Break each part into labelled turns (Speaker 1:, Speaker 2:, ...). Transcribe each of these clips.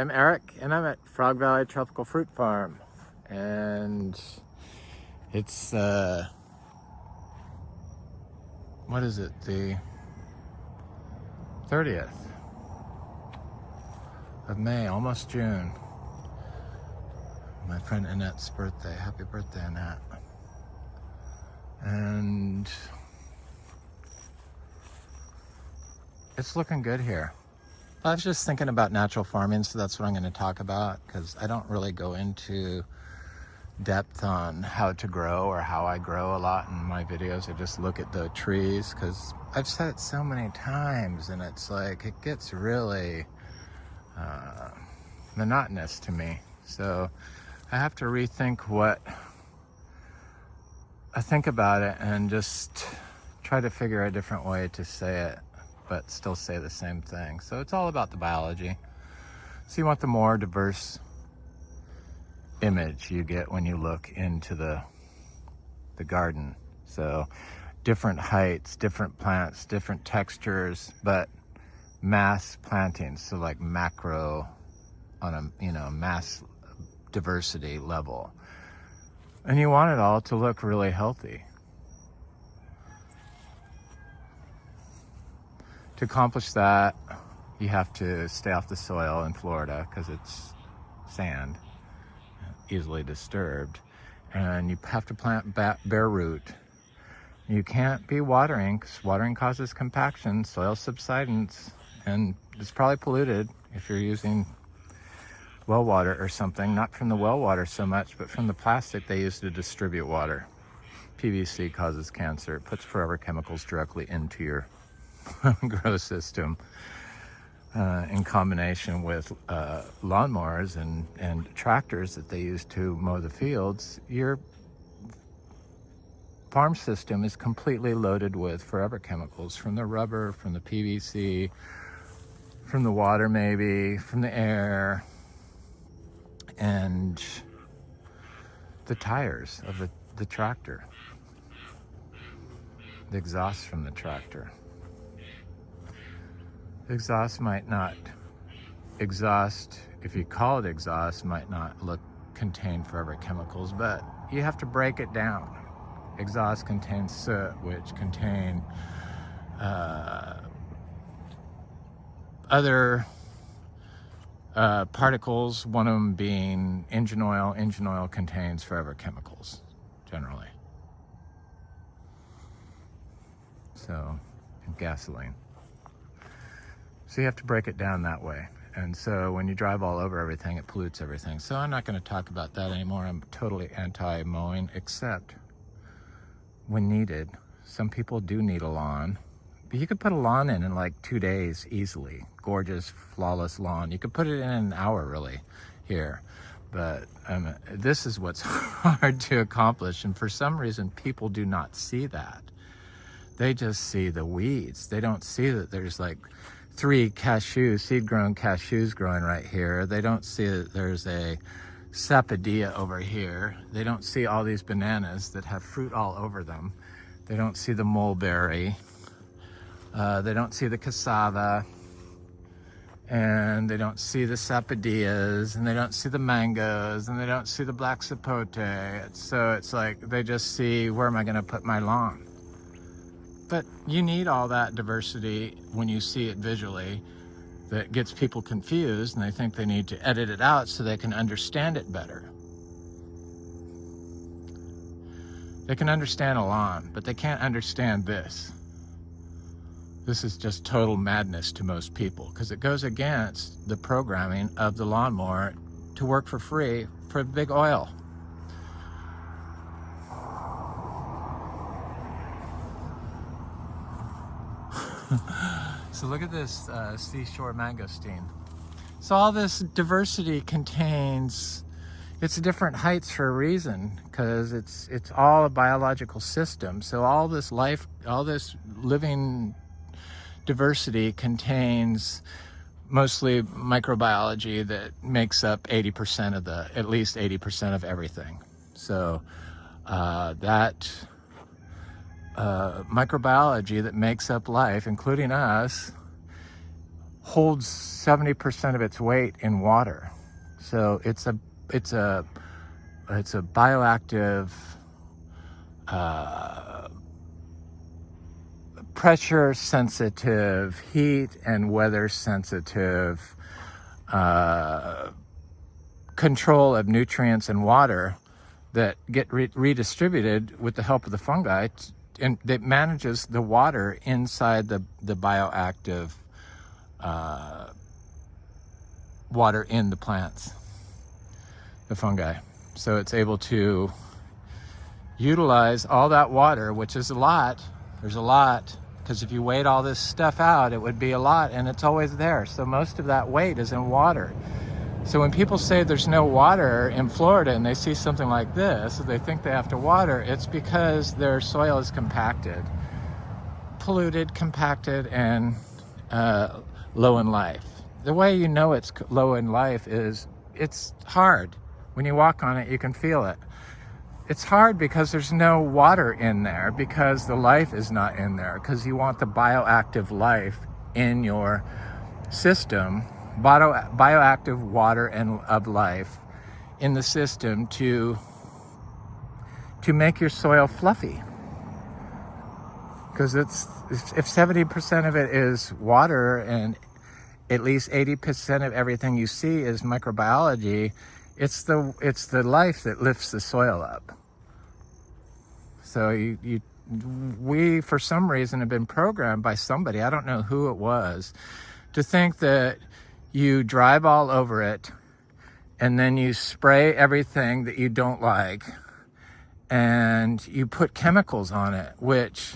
Speaker 1: I'm Eric, and I'm at Frog Valley Tropical Fruit Farm, and it's what is it, the 30th of May, almost June. My friend Annette's birthday. Happy birthday, Annette. And it's looking good here. I was just thinking about natural farming, so that's what I'm going to talk about, because I don't really go into depth on how to grow or how I grow a lot in my videos. I just look at the trees, because I've said it so many times, and it's like it gets really monotonous to me. So I have to rethink what I think about it and just try to figure a different way to say it, but still say the same thing. So it's all about the biology. So you want the more diverse image you get when you look into the garden. So different heights, different plants, different textures, but mass plantings. So like macro on a mass diversity level. And you want it all to look really healthy. To accomplish that, you have to stay off the soil in Florida because it's sand, easily disturbed. And you have to plant bare root. You can't be watering because watering causes compaction, soil subsidence, and it's probably polluted if you're using well water or something. Not from the well water so much, but from the plastic they use to distribute water. PVC causes cancer. It puts forever chemicals directly into your grow system, in combination with lawnmowers and tractors that they use to mow the fields. Your farm system is completely loaded with forever chemicals from the rubber, from the PVC, from the water, maybe from the air, and the tires of the tractor, the exhaust from the tractor. Exhaust might not, exhaust, if you call it exhaust, might not contain forever chemicals, but you have to break it down. Exhaust contains soot, which contain other particles, one of them being engine oil. Engine oil contains forever chemicals, generally. So, and gasoline. So you have to break it down that way. And so when you drive all over everything, it pollutes everything. So I'm not going to talk about that anymore. I'm totally anti-mowing, except when needed. Some people do need a lawn. But you could put a lawn in like 2 days easily. Gorgeous, flawless lawn. You could put it in an hour, really, here. But this is what's hard to accomplish. And for some reason, people do not see that. They just see the weeds. They don't see that there's like 3 cashews, seed-grown cashews growing right here. They don't see that there's a sapodilla over here. They don't see all these bananas that have fruit all over them. They don't see the mulberry. They don't see the cassava. And they don't see the sapodillas. And they don't see the mangoes. And they don't see the black sapote. So it's like they just see, where am I going to put my lawn? But you need all that diversity when you see it visually. That gets people confused, and they think they need to edit it out so they can understand it better. They can understand a lawn, but they can't understand this. This is just total madness to most people, because it goes against the programming of the lawnmower to work for free for big oil. So look at this seashore mangosteen. So all this diversity contains, it's different heights for a reason, because it's all a biological system. So all this life, all this living diversity contains mostly microbiology that makes up 80% of at least 80% of everything. So that microbiology that makes up life, including us, holds 70% of its weight in water. So it's a bioactive, pressure sensitive, heat and weather sensitive, control of nutrients and water that get redistributed with the help of the fungi, and that manages the water inside the bioactive water in the plants, the fungi. So it's able to utilize all that water, which is a lot. There's a lot, because if you weighed all this stuff out, it would be a lot, and it's always there. So most of that weight is in water. So when people say there's no water in Florida and they see something like this, they think they have to water, it's because their soil is compacted, polluted, compacted, and low in life. The way you know it's low in life is it's hard. When you walk on it, you can feel it. It's hard because there's no water in there, because the life is not in there, because you want the bioactive life in your system, bioactive water and of life in the system to make your soil fluffy. Because if 70% of it is water and at least 80% of everything you see is microbiology, it's the life that lifts the soil up. So we for some reason have been programmed by somebody, I don't know who it was, to think that you drive all over it and then you spray everything that you don't like and you put chemicals on it, which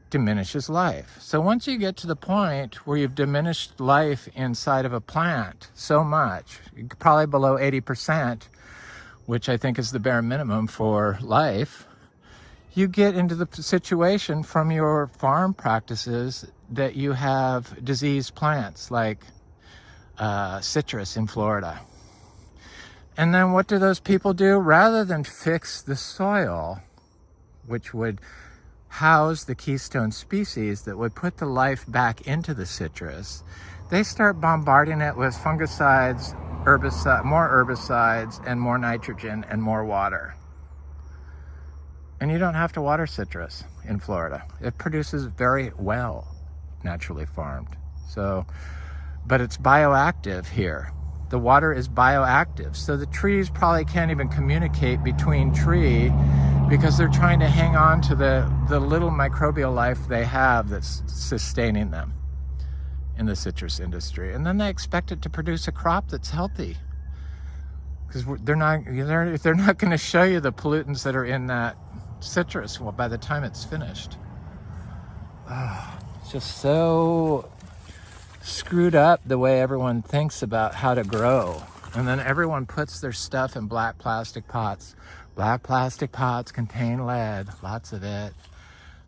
Speaker 1: diminishes life. So once you get to the point where you've diminished life inside of a plant so much, probably below 80%, which I think is the bare minimum for life, you get into the situation from your farm practices that you have diseased plants like citrus in Florida. And then what do those people do? Rather than fix the soil, which would house the keystone species that would put the life back into the citrus, they start bombarding it with fungicides, more herbicides, and more nitrogen and more water. And you don't have to water citrus in Florida. It produces very well, naturally farmed. So, but it's bioactive here. The water is bioactive. So the trees probably can't even communicate between tree because they're trying to hang on to the little microbial life they have that's sustaining them in the citrus industry. And then they expect it to produce a crop that's healthy. Because they're not going to show you the pollutants that are in that citrus by the time it's finished. It's just so screwed up the way everyone thinks about how to grow. And then everyone puts their stuff in black plastic pots. Black plastic pots contain lead, lots of it.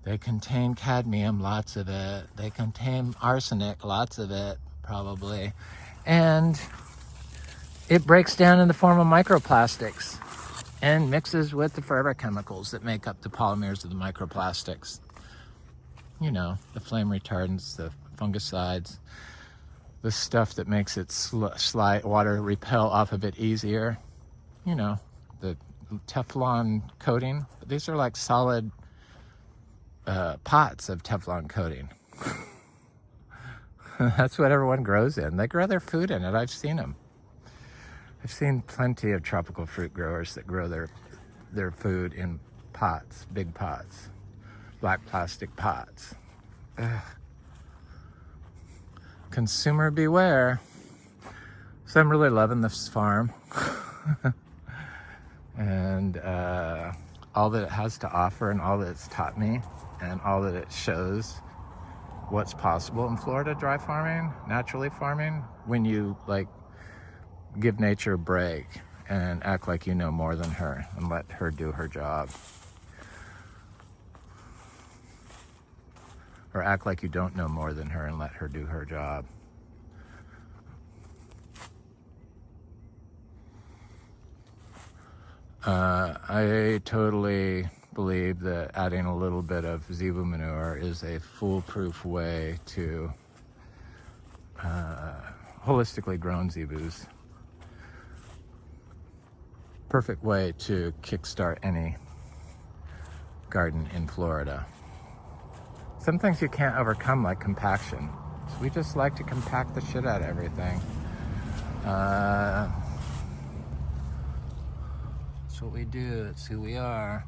Speaker 1: They contain cadmium, lots of it. They contain arsenic, lots of it, probably. And it breaks down in the form of microplastics and mixes with the forever chemicals that make up the polymers of the microplastics. You know, the flame retardants, the fungicides, the stuff that makes it slide water repel off of it easier. You know, the Teflon coating. These are like solid pots of Teflon coating. That's what everyone grows in. They grow their food in it. I've seen them. I've seen plenty of tropical fruit growers that grow their food in pots, big pots, black plastic pots. Ugh. Consumer beware. So I'm really loving this farm. And all that it has to offer and all that it's taught me and all that it shows what's possible in Florida dry farming, naturally farming, when you like give nature a break and act like you know more than her and let her do her job. Or act like you don't know more than her and let her do her job. I totally believe that adding a little bit of zebu manure is a foolproof way to holistically grown zebus. Perfect way to kickstart any garden in Florida. Some things you can't overcome, like compaction. So we just like to compact the shit out of everything. That's what we do. It's who we are.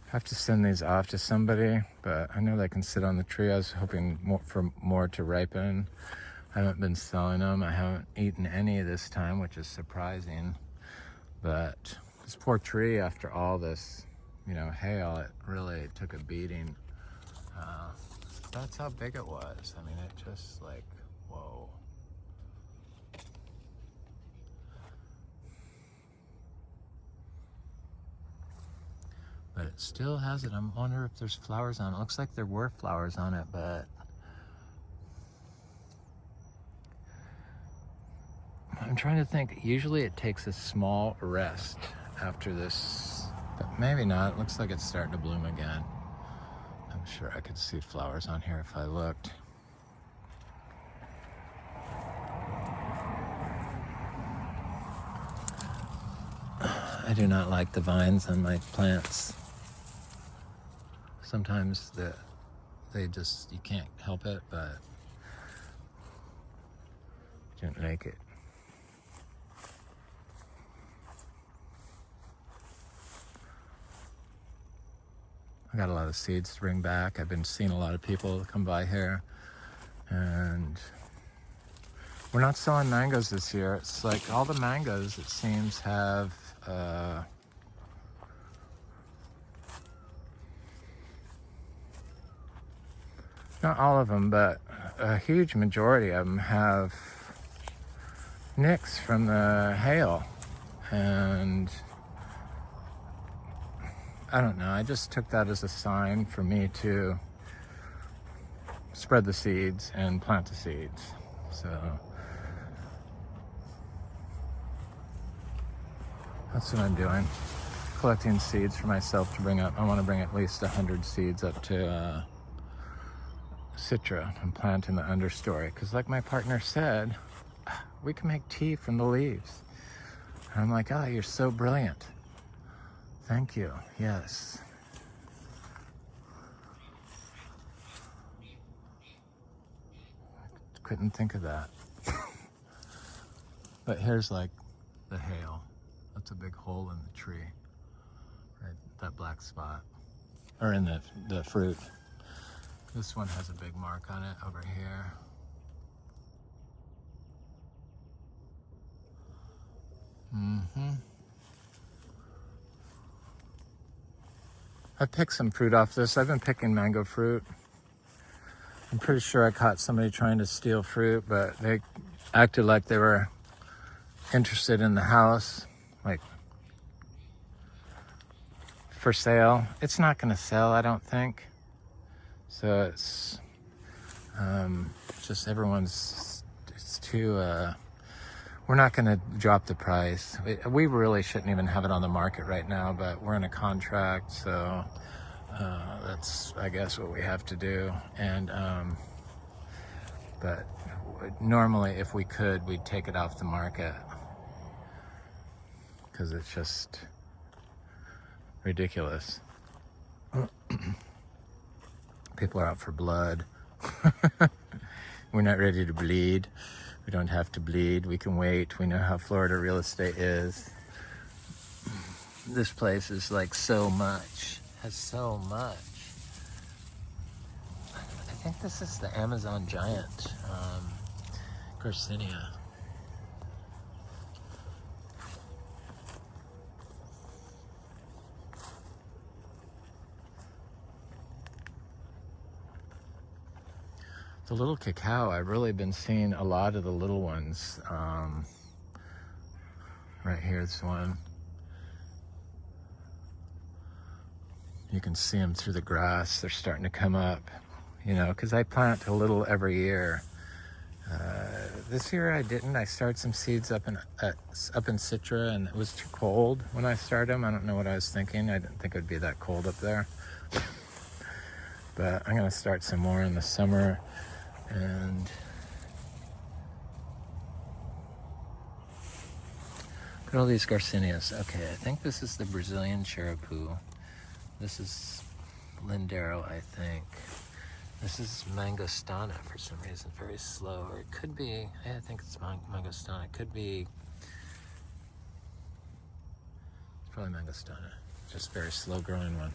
Speaker 1: I have to send these off to somebody, but I know they can sit on the tree. I was hoping for more to ripen. I haven't been selling them. I haven't eaten any this time, which is surprising. But this poor tree, after all this, hail, it really took a beating. That's how big it was. I mean, it just like, whoa. But it still has it. I wonder if there's flowers on it. It looks like there were flowers on it, but I'm trying to think. Usually it takes a small rest after this, but maybe not. It looks like it's starting to bloom again. I'm sure I could see flowers on here if I looked. I do not like the vines on my plants. Sometimes they just, you can't help it, but I don't like it. I got a lot of seeds to bring back. I've been seeing a lot of people come by here, and we're not selling mangoes this year. It's like all the mangoes, it seems, have not all of them, but a huge majority of them have nicks from the hail. And I don't know, I just took that as a sign for me to spread the seeds and plant the seeds. So that's what I'm doing. Collecting seeds for myself to bring up. I want to bring at least 100 seeds up to Citra and plant in the understory. Because like my partner said, we can make tea from the leaves. And I'm like, oh, you're so brilliant. Thank you. Yes. Couldn't think of that. But here's like the hail. That's a big hole in the tree. Right, that black spot. Or in the fruit. This one has a big mark on it over here. I picked some fruit off this. I've been picking mango fruit. I'm pretty sure I caught somebody trying to steal fruit, but they acted like they were interested in the house, like for sale. It's not gonna sell, I don't think. So it's just it's too, we're not gonna drop the price. We really shouldn't even have it on the market right now, but we're in a contract, so that's, I guess, what we have to do. And but normally if we could, we'd take it off the market because it's just ridiculous. People are out for blood. We're not ready to bleed. We don't have to bleed. We can wait. We know how Florida real estate is. This place is like so much. Has so much. I think this is the Amazon giant, Garcinia. The little cacao, I've really been seeing a lot of the little ones. Right here, this one. You can see them through the grass. They're starting to come up, because I plant a little every year. this year I didn't. I started some seeds up in Citra, and it was too cold when I started them. I don't know what I was thinking. I didn't think it would be that cold up there. But I'm gonna start some more in the summer, and look at all these Garcinias. Okay, I think this is the Brazilian Cherapoo. This is Lindero, I think. This is Mangostana for some reason, very slow. Or it could be, I think it's Mangostana. It could be, it's probably Mangostana. Just very slow growing one.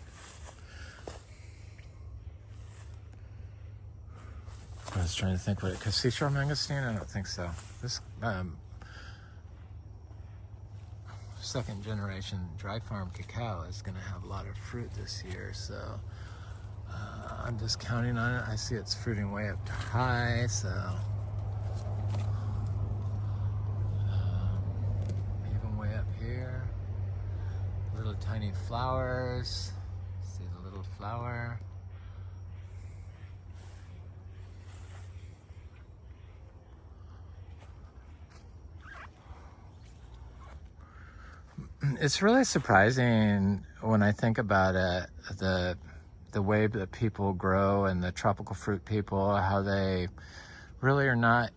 Speaker 1: I was trying to think what it, because Seashore Mangosteen? I don't think so. This second generation dry farm cacao is going to have a lot of fruit this year, so I'm just counting on it. I see it's fruiting way up to high, so even way up here, little tiny flowers. See the little flower. It's really surprising when I think about it, the way that people grow and the tropical fruit people, how they really are not,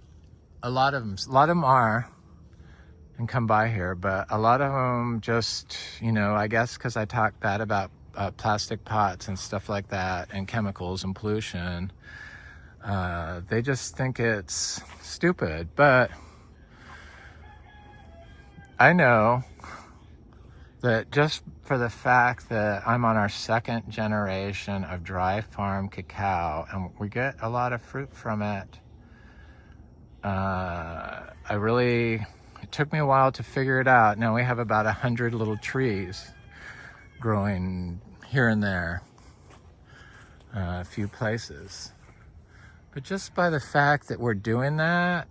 Speaker 1: a lot of them are and come by here, but a lot of them just, you know, I guess because I talk bad about plastic pots and stuff like that and chemicals and pollution, they just think it's stupid. But I know that just for the fact that I'm on our second generation of dry farm cacao and we get a lot of fruit from it, it took me a while to figure it out. Now we have about 100 little trees growing here and there, a few places. But just by the fact that we're doing that,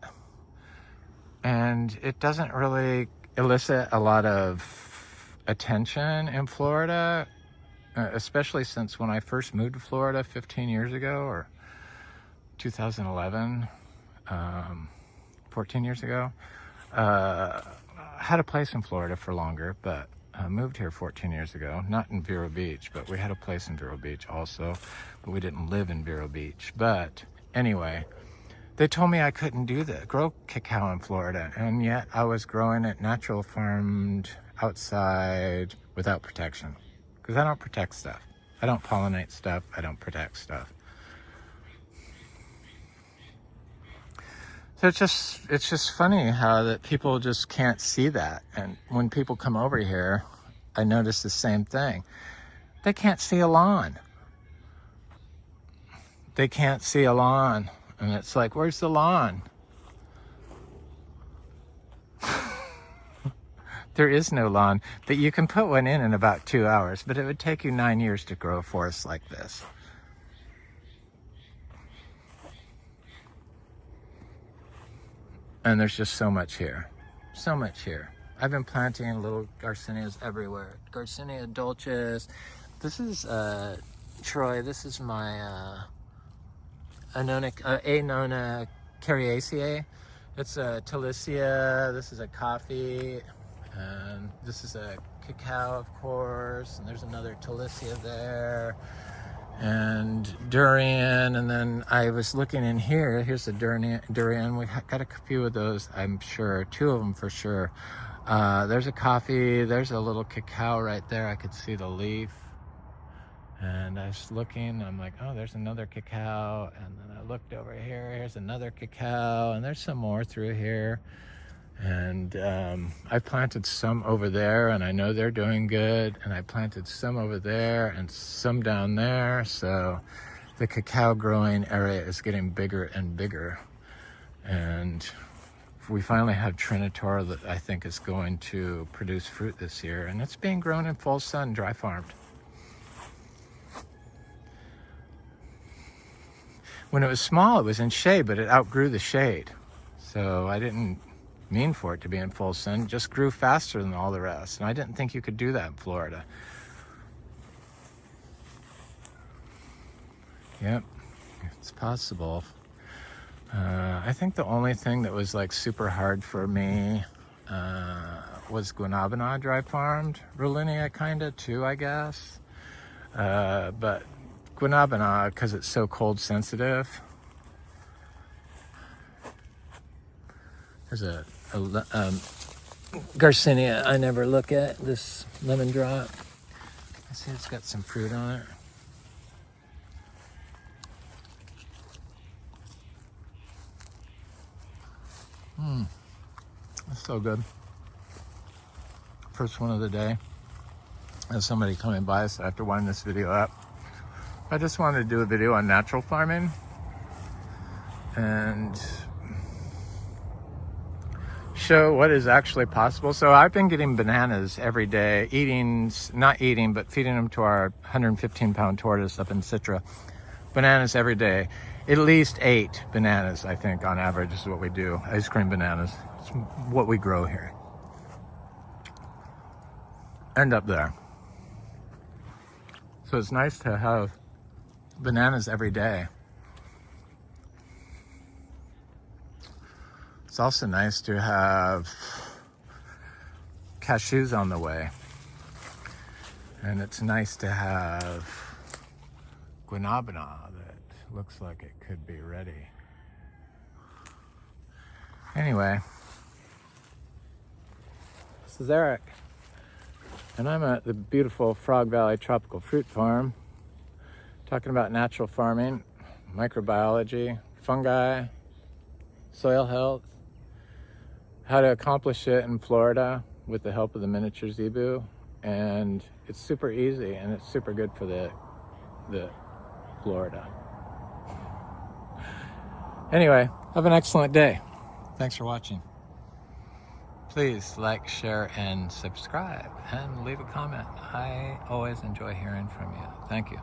Speaker 1: and it doesn't really elicit a lot of attention in Florida, especially since when I first moved to Florida 15 years ago, or 2011, 14 years ago. I had a place in Florida for longer, but moved here 14 years ago, not in Vero Beach, but we had a place in Vero Beach also, but we didn't live in Vero Beach. But anyway, they told me I couldn't grow cacao in Florida, and yet I was growing it natural farmed outside without protection, because I don't protect stuff. I don't pollinate stuff. I don't protect stuff. So it's just funny how that people just can't see that. And when people come over here, I notice the same thing. They can't see a lawn. They can't see a lawn. And it's like, where's the lawn? There is no lawn. That you can put one in about 2 hours, but it would take you 9 years to grow a forest like this. And there's just so much here. So much here. I've been planting little Garcinias everywhere. Garcinia dulcis. This is Troy. This is my Annona cariaceae. It's a Talicia. This is a coffee. And this is a cacao, of course. And there's another Talicia there. And durian. And then I was looking in here. Here's a durian. We got a few of those, I'm sure. 2 of them for sure. There's a coffee. There's a little cacao right there. I could see the leaf. And I was looking. I'm like, oh, there's another cacao. And then I looked over here. Here's another cacao. And there's some more through here. And I planted some over there, and I know they're doing good. And I planted some over there and some down there. So the cacao growing area is getting bigger and bigger. And we finally have Trinitor that I think is going to produce fruit this year. And it's being grown in full sun, dry farmed. When it was small, it was in shade, but it outgrew the shade. So I didn't mean for it to be in full sun. It just grew faster than all the rest. And I didn't think you could do that in Florida. Yep, it's possible. I think the only thing that was like super hard for me was Guanabana dry farmed. Rollinia kinda too, I guess. But Guanabana, because it's so cold sensitive. There's a Garcinia I never look at, this lemon drop. I see it's got some fruit on it. That's so good. First one of the day. There's somebody coming by, so I have to wind this video up. I just wanted to do a video on natural farming and show what is actually possible. So I've been getting bananas every day, not eating, but feeding them to our 115-pound tortoise up in Citra. Bananas every day. At least 8 bananas, I think, on average is what we do. Ice cream bananas. It's what we grow here. End up there. So it's nice to have bananas every day. It's also nice to have cashews on the way. And it's nice to have Guanabana that looks like it could be ready. Anyway, this is Eric. And I'm at the beautiful Frog Valley Tropical Fruit Farm, talking about natural farming, microbiology, fungi, soil health, how to accomplish it in Florida with the help of the miniature zebu. And it's super easy and it's super good for the Florida. Anyway, have an excellent day. Thanks for watching. Please like, share, and subscribe, and leave a comment. I always enjoy hearing from you. Thank you.